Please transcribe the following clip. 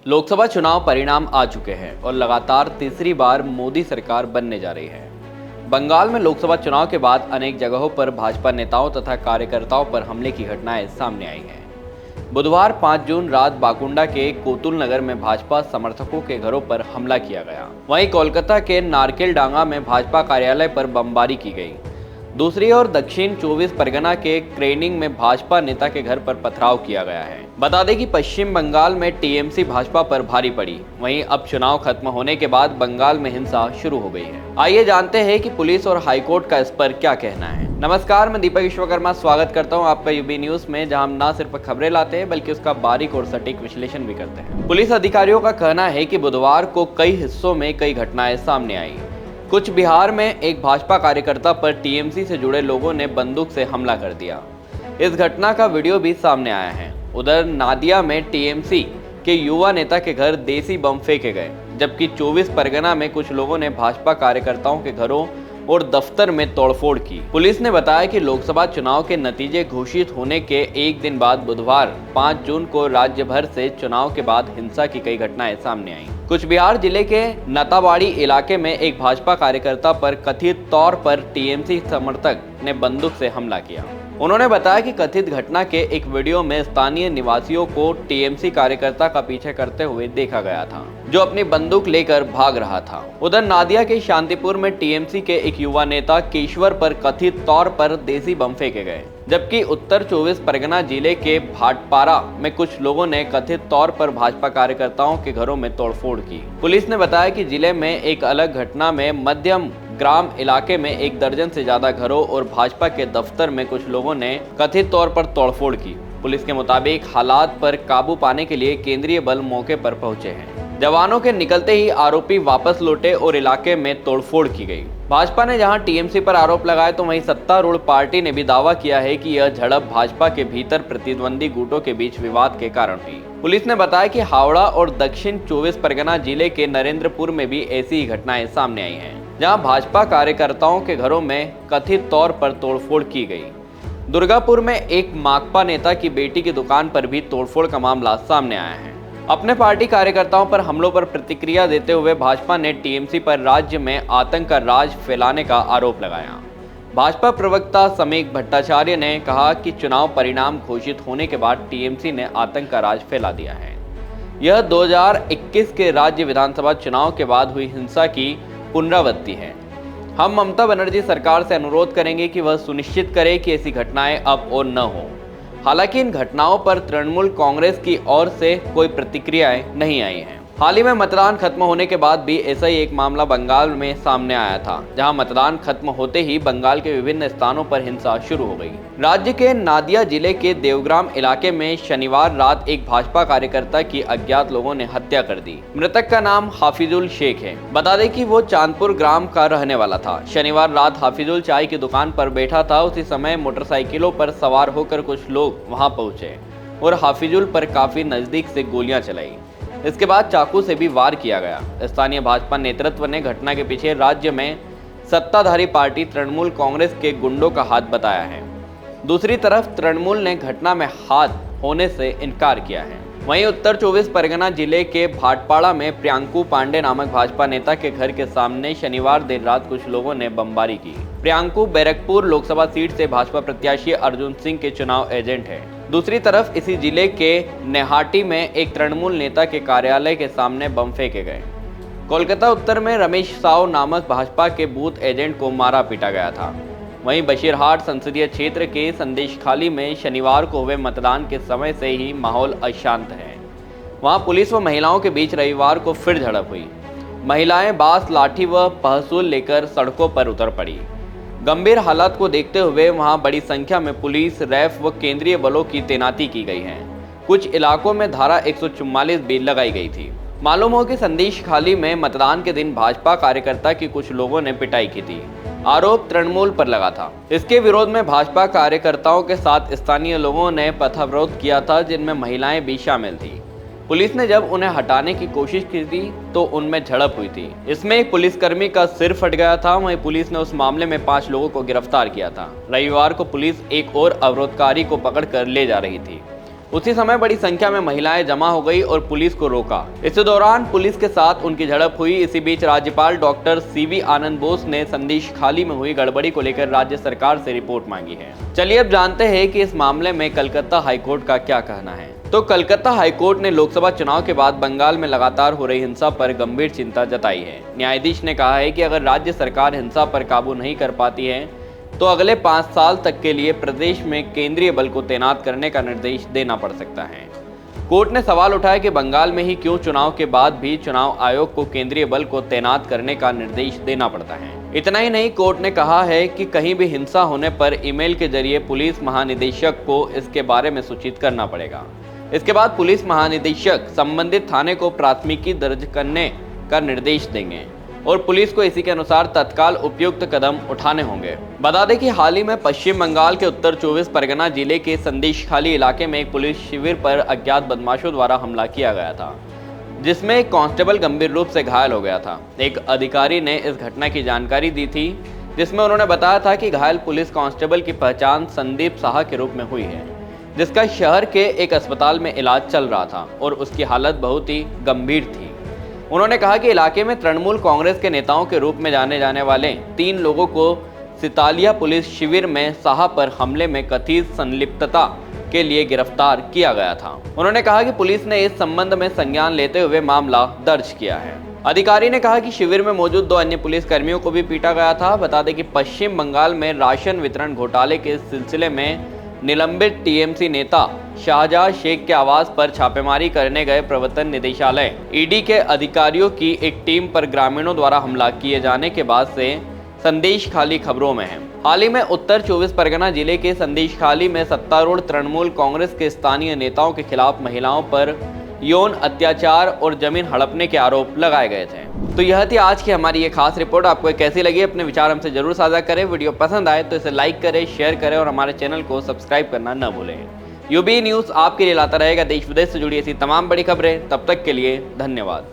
लोकसभा चुनाव परिणाम आ चुके हैं और लगातार तीसरी बार मोदी सरकार बनने जा रही है। बंगाल में लोकसभा चुनाव के बाद अनेक जगहों पर भाजपा नेताओं तथा कार्यकर्ताओं पर हमले की घटनाएं सामने आई हैं। बुधवार 5 जून रात बाकुंडा के कोतुल नगर में भाजपा समर्थकों के घरों पर हमला किया गया। वहीं कोलकाता के नारकेलडांगा में भाजपा कार्यालय पर बमबारी की गई। दूसरी ओर दक्षिण 24 परगना के क्रेनिंग में भाजपा नेता के घर पर पथराव किया गया है। बता दें कि पश्चिम बंगाल में टीएमसी भाजपा पर भारी पड़ी। वहीं अब चुनाव खत्म होने के बाद बंगाल में हिंसा शुरू हो गई है। आइए जानते हैं कि पुलिस और हाईकोर्ट का इस पर क्या कहना है। नमस्कार, मैं दीपक विश्वकर्मा स्वागत करता हूं आपका यूबी न्यूज में, जहां हम न सिर्फ खबरें लाते हैं बल्कि उसका बारीक और सटीक विश्लेषण भी करते हैं। पुलिस अधिकारियों का कहना है कि बुधवार को कई हिस्सों में कई घटनाएं सामने आई। कुछ बिहार में एक भाजपा कार्यकर्ता पर टीएमसी से जुड़े लोगों ने बंदूक से हमला कर दिया। इस घटना का वीडियो भी सामने आया है। उधर नादिया में टीएमसी के युवा नेता के घर देसी बम फेंके गए, जबकि 24 परगना में कुछ लोगों ने भाजपा कार्यकर्ताओं के घरों और दफ्तर में तोड़फोड़ की। पुलिस ने बताया कि लोकसभा चुनाव के नतीजे घोषित होने के एक दिन बाद बुधवार 5 जून को राज्य भर से चुनाव के बाद हिंसा की कई घटनाएं सामने आईं। कुछ बिहार जिले के नताबाड़ी इलाके में एक भाजपा कार्यकर्ता पर कथित तौर पर टीएमसी समर्थक ने बंदूक से हमला किया। उन्होंने बताया कि कथित घटना के एक वीडियो में स्थानीय निवासियों को टीएमसी कार्यकर्ता का पीछे करते हुए देखा गया था, जो अपनी बंदूक लेकर भाग रहा था। उधर नादिया के शांतिपुर में टीएमसी के एक युवा नेता केशवर पर कथित तौर पर देसी बम फेंके गए, जबकि उत्तर 24 परगना जिले के भाटपारा में कुछ लोगों ने कथित तौर पर भाजपा कार्यकर्ताओं के घरों में तोड़फोड़ की। पुलिस ने बताया कि जिले में एक अलग घटना में मध्यम ग्राम इलाके में 1 दर्जन से ज्यादा घरों और भाजपा के दफ्तर में कुछ लोगों ने कथित तौर पर तोड़फोड़ की। पुलिस के मुताबिक हालात पर काबू पाने के लिए केंद्रीय बल मौके पर पहुंचे हैं। जवानों के निकलते ही आरोपी वापस लौटे और इलाके में तोड़फोड़ की गई। भाजपा ने जहां टीएमसी पर आरोप लगाए तो वहीं सत्तारूढ़ पार्टी ने भी दावा किया है कि यह झड़प भाजपा के भीतर प्रतिद्वंदी गुटों के बीच विवाद के कारण हुई। पुलिस ने बताया कि हावड़ा और दक्षिण 24 परगना जिले के नरेंद्रपुर में भी ऐसी ही घटनाएं सामने आई हैं, जहां भाजपा कार्यकर्ताओं के घरों में कथित तौर पर तोड़फोड़ की गई। दुर्गापुर में एक माकपा नेता की बेटी की दुकान पर भी तोड़फोड़ का मामला सामने आया है। अपने पार्टी कार्यकर्ताओं पर हमलों पर प्रतिक्रिया देते हुए भाजपा ने टीएमसी पर राज्य में आतंक का राज फैलाने का आरोप लगाया। भाजपा प्रवक्ता समीक भट्टाचार्य ने कहा कि चुनाव परिणाम घोषित होने के बाद टीएमसी ने आतंक का राज फैला दिया है। यह 2021 के राज्य विधानसभा चुनाव के बाद हुई हिंसा की पुनरावृत्ति है। हम ममता बनर्जी सरकार से अनुरोध करेंगे कि वह सुनिश्चित करे कि ऐसी घटनाएं अब और न हो। हालांकि इन घटनाओं पर तृणमूल कांग्रेस की ओर से कोई प्रतिक्रियाएं नहीं आई हैं। हाल ही में मतदान खत्म होने के बाद भी ऐसा ही एक मामला बंगाल में सामने आया था, जहां मतदान खत्म होते ही बंगाल के विभिन्न स्थानों पर हिंसा शुरू हो गई। राज्य के नादिया जिले के देवग्राम इलाके में शनिवार रात एक भाजपा कार्यकर्ता की अज्ञात लोगों ने हत्या कर दी। मृतक का नाम हाफिजुल शेख है। बता दें कि वो चांदपुर ग्राम का रहने वाला था। शनिवार रात हाफिजुल चाय की दुकान पर बैठा था। उसी समय मोटरसाइकिलों पर सवार होकर कुछ लोग वहां पहुंचे और हाफिजुल पर काफी नजदीक से गोलियां चलाई। इसके बाद चाकू से भी वार किया गया। स्थानीय भाजपा नेतृत्व ने घटना के पीछे राज्य में सत्ताधारी पार्टी तृणमूल कांग्रेस के गुंडों का हाथ बताया है। दूसरी तरफ तृणमूल ने घटना में हाथ होने से इनकार किया है। वहीं उत्तर 24 परगना जिले के भाटपाड़ा में प्रियांकु पांडे नामक भाजपा नेता के घर के सामने शनिवार देर रात कुछ लोगों ने बमबारी की। प्रियांकु बैरकपुर लोकसभा सीट से भाजपा प्रत्याशी अर्जुन सिंह के चुनाव एजेंट है। दूसरी तरफ इसी जिले के नेहाटी में एक तृणमूल नेता के कार्यालय के सामने बम फेंके गए। कोलकाता उत्तर में रमेश साव नामक भाजपा के बूथ एजेंट को मारा पीटा गया था। वहीं बशीरहाट संसदीय क्षेत्र के संदेशखाली में शनिवार को हुए मतदान के समय से ही माहौल अशांत है। वहां पुलिस व महिलाओं के बीच रविवार को फिर झड़प हुई। महिलाएं बांस, लाठी व पहसूल लेकर सड़कों पर उतर पड़ी। गंभीर हालात को देखते हुए वहां बड़ी संख्या में पुलिस, रैफ व केंद्रीय बलों की तैनाती की गई है। कुछ इलाकों में धारा 144 भी लगाई गई थी। मालूम हो कि संदेशखाली में मतदान के दिन भाजपा कार्यकर्ता की कुछ लोगों ने पिटाई की थी। आरोप तृणमूल पर लगा था। इसके विरोध में भाजपा कार्यकर्ताओं के साथ स्थानीय लोगों ने पथावरोध किया था, जिनमें महिलाएं भी शामिल थी। पुलिस ने जब उन्हें हटाने की कोशिश की थी तो उनमें झड़प हुई थी। इसमें एक पुलिसकर्मी का सिर फट गया था। वहीं पुलिस ने उस मामले में 5 लोगों को गिरफ्तार किया था। रविवार को पुलिस एक और अवरोधकारी को पकड़कर ले जा रही थी। उसी समय बड़ी संख्या में महिलाएं जमा हो गई और पुलिस को रोका। इस दौरान पुलिस के साथ उनकी झड़प हुई। इसी बीच राज्यपाल डॉक्टर सीवी आनंद बोस ने संदेशखाली में हुई गड़बड़ी को लेकर राज्य सरकार से रिपोर्ट मांगी है। चलिए अब जानते हैं कि इस मामले में कलकत्ता हाईकोर्ट का क्या कहना है। तो कलकत्ता हाईकोर्ट ने लोकसभा चुनाव के बाद बंगाल में लगातार हो रही हिंसा पर गंभीर चिंता जताई है। न्यायाधीश ने कहा है कि अगर राज्य सरकार हिंसा पर काबू नहीं कर पाती है तो अगले 5 साल तक के लिए प्रदेश में केंद्रीय बल को तैनात करने का निर्देश देना पड़ सकता है। कोर्ट ने सवाल उठाया कि बंगाल में ही क्यों चुनाव के बाद भी चुनाव आयोग को केंद्रीय बल को तैनात करने का निर्देश देना पड़ता है। इतना ही नहीं, कोर्ट ने कहा है कि कहीं भी हिंसा होने पर ईमेल के जरिए पुलिस महानिदेशक को इसके बारे में सूचित करना पड़ेगा। इसके बाद पुलिस महानिदेशक संबंधित थाने को प्राथमिकी दर्ज करने का निर्देश देंगे और पुलिस को इसी के अनुसार तत्काल उपयुक्त कदम उठाने होंगे। बता दें कि हाल ही में पश्चिम बंगाल के उत्तर 24 परगना जिले के संदेशखाली इलाके में एक पुलिस शिविर पर अज्ञात बदमाशों द्वारा हमला किया गया था, जिसमें एक कांस्टेबल गंभीर रूप से घायल हो गया था। एक अधिकारी ने इस घटना की जानकारी दी थी, जिसमें उन्होंने बताया था कि घायल पुलिस कांस्टेबल की पहचान संदीप साहा के रूप में हुई है, जिसका शहर के एक अस्पताल में इलाज चल रहा था और उसकी हालत बहुत ही गंभीर थी। उन्होंने कहा कि इलाके में तृणमूल कांग्रेस के नेताओं के रूप में जाने जाने वाले 3 लोगों को सितालिया पुलिस शिविर में साहा पर हमले में कथित संलिप्तता के लिए गिरफ्तार किया गया था। उन्होंने कहा कि पुलिस ने इस संबंध में संज्ञान लेते हुए मामला दर्ज किया है। अधिकारी ने कहा कि शिविर में मौजूद 2 अन्य पुलिस कर्मियों को भी पीटा गया था। बता दें कि पश्चिम बंगाल में राशन वितरण घोटाले के सिलसिले में निलंबित टीएमसी नेता शाहजहां शेख के आवास पर छापेमारी करने गए प्रवर्तन निदेशालय ईडी के अधिकारियों की एक टीम पर ग्रामीणों द्वारा हमला किए जाने के बाद से संदेशखाली खबरों में है। हाल ही में उत्तर 24 परगना जिले के संदेशखाली में सत्तारूढ़ तृणमूल कांग्रेस के स्थानीय नेताओं के खिलाफ महिलाओं पर यौन अत्याचार और जमीन हड़पने के आरोप लगाए गए थे। तो यह थी आज की हमारी ये खास रिपोर्ट। आपको कैसी लगी अपने विचार हमसे जरूर साझा करें। वीडियो पसंद आए तो इसे लाइक करें, शेयर करें और हमारे चैनल को सब्सक्राइब करना न भूलें। यूबी न्यूज़ आपके लिए लाता रहेगा देश विदेश से जुड़ी ऐसी तमाम बड़ी खबरें। तब तक के लिए धन्यवाद।